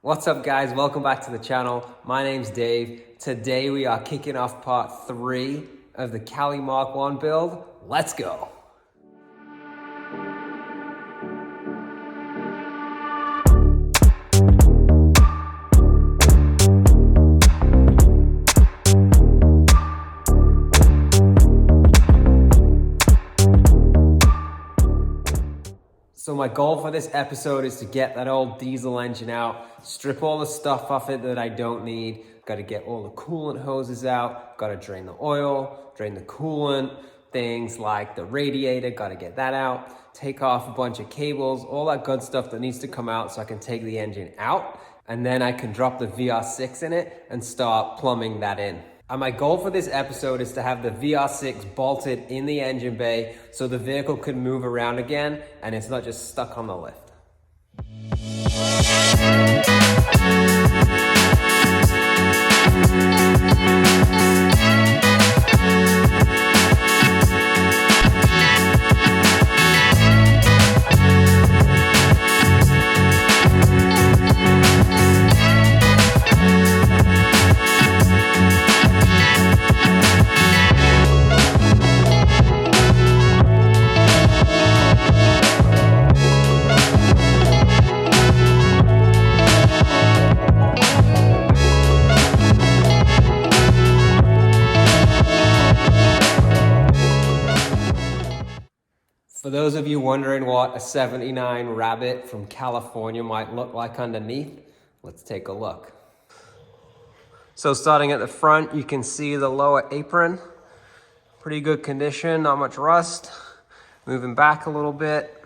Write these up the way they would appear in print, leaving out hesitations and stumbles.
What's up guys, welcome back to the channel. My name's Dave. Today we are kicking off part 3 of the Cali MK1 build. Let's go. So my goal for this episode is to get that old diesel engine out, strip all the stuff off it that I don't need. Got to get all the coolant hoses out, got to drain the oil, drain the coolant, things like the radiator, got to get that out, take off a bunch of cables, all that good stuff that needs to come out so I can take the engine out, and then I can drop the VR6 in it and start plumbing that in. And my goal for this episode is to have the VR6 bolted in the engine bay so the vehicle can move around again and it's not just stuck on the lift. For those of you wondering what a 79 Rabbit from California might look like underneath, let's take a look. So starting at the front, you can see the lower apron. Pretty good condition, not much rust. Moving back a little bit,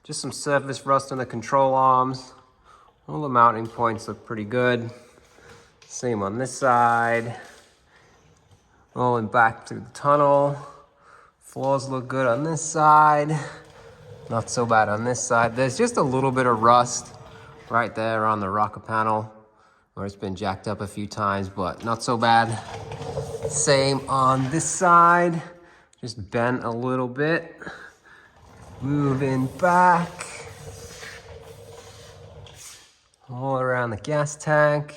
just some surface rust on the control arms. All the mounting points look pretty good. Same on this side. Rolling back through the tunnel. Floors look good on this side. Not so bad on this side. There's just a little bit of rust right there on the rocker panel where it's been jacked up a few times, but not so bad. Same on this side. Just bent a little bit. Moving back. All around the gas tank.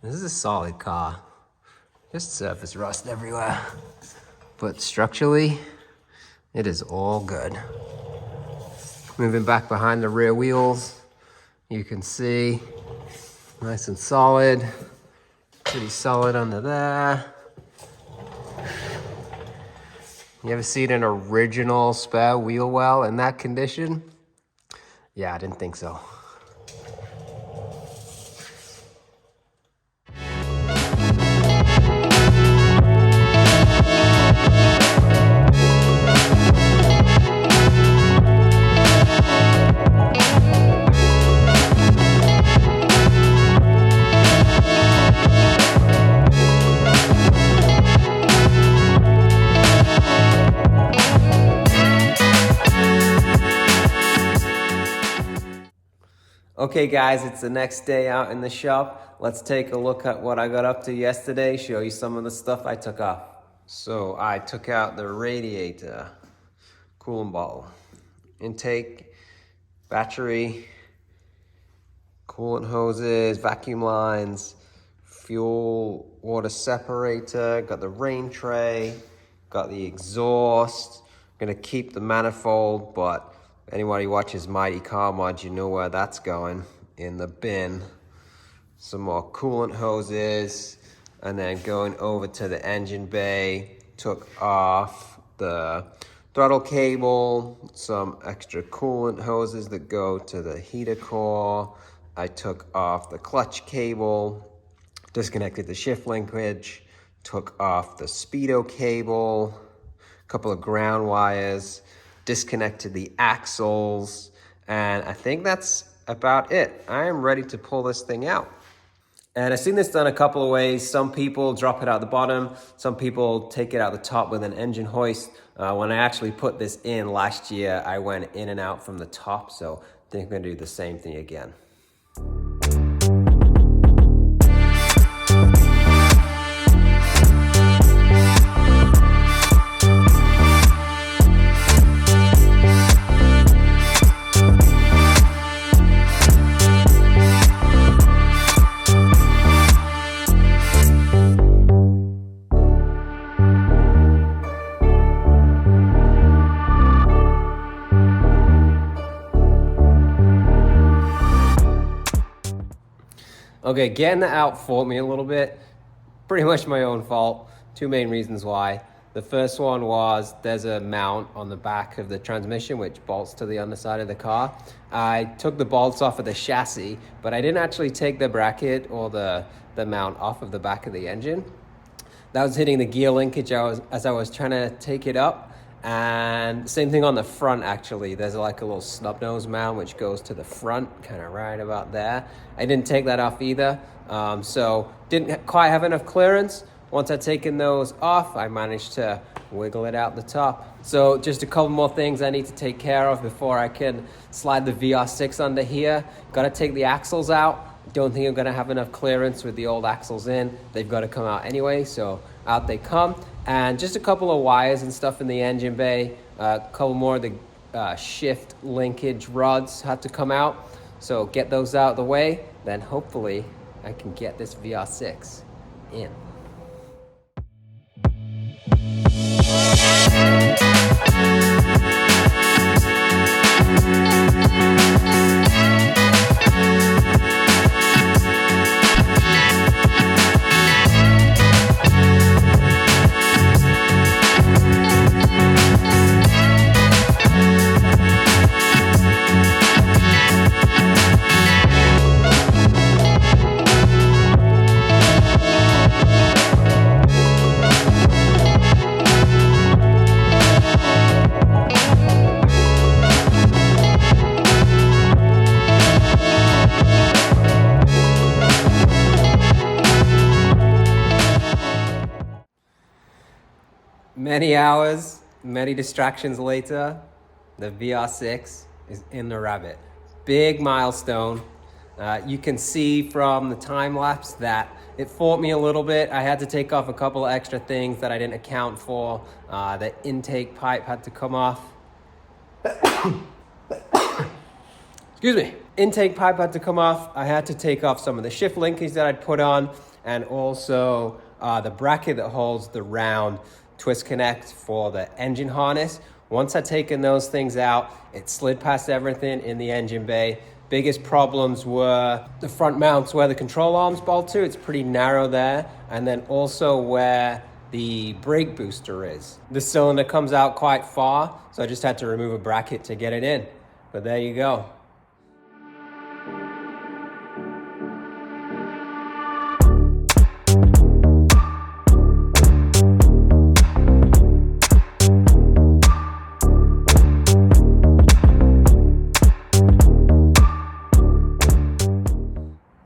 This is a solid car. Just surface rust everywhere. But structurally, it is all good. Moving back behind the rear wheels, you can see nice and solid, pretty solid under there. You ever seen an original spare wheel well in that condition? Yeah, I didn't think so. Okay guys, it's the next day out in the shop. Let's take a look at what I got up to yesterday, show you some of the stuff I took off. So I took out the radiator, coolant bottle, intake, battery, coolant hoses, vacuum lines, fuel water separator, got the rain tray, got the exhaust. I'm gonna keep the manifold, but anybody who watches Mighty Car Mods, you know where that's going, in the bin. Some more coolant hoses, and then going over to the engine bay, took off the throttle cable, some extra coolant hoses that go to the heater core. I took off the clutch cable, disconnected the shift linkage, took off the speedo cable, a couple of ground wires, disconnected the axles, and I think that's about it. I am ready to pull this thing out. And I've seen this done a couple of ways. Some people drop it out the bottom. Some people take it out the top with an engine hoist. When I actually put this in last year, I went in and out from the top. So I think I'm gonna do the same thing again. Okay, getting that out fought me a little bit. Pretty much my own fault. Two main reasons why. The first one was there's a mount on the back of the transmission which bolts to the underside of the car. I took the bolts off of the chassis, but I didn't actually take the bracket or the mount off of the back of the engine. That was hitting the gear linkage as I was trying to take it up. And same thing on the front, actually. There's like a little snub nose mount which goes to the front, kind of right about there. I didn't take that off either, so didn't quite have enough clearance. Once I'd taken those off, I managed to wiggle it out the top. So just a couple more things I need to take care of before I can slide the VR6 under here. Got to take the axles out. Don't think I'm going to have enough clearance with the old axles in. They've got to come out anyway, so out they come. And just a couple of wires and stuff in the engine bay. A couple more of the shift linkage rods had to come out. So get those out of the way, then hopefully I can get this VR6 in. Many hours, many distractions later, the VR6 is in the Rabbit. Big milestone. You can see from the time lapse that it fought me a little bit. I had to take off a couple of extra things that I didn't account for. The intake pipe had to come off. Excuse me. Intake pipe had to come off. I had to take off some of the shift linkage that I'd put on, and also the bracket that holds the round twist connect for the engine harness. Once I'd taken those things out, it slid past everything in the engine bay. Biggest problems were the front mounts where the control arms bolt to. It's pretty narrow there. And then also where the brake booster is. The cylinder comes out quite far, so I just had to remove a bracket to get it in. But there you go.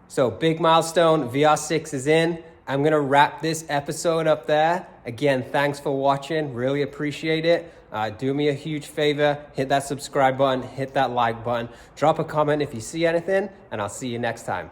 So big milestone, VR6 is in. I'm gonna wrap this episode up there. Again, thanks for watching, really appreciate it. Do me a huge favor, hit that subscribe button, hit that like button, drop a comment if you see anything, and I'll see you next time.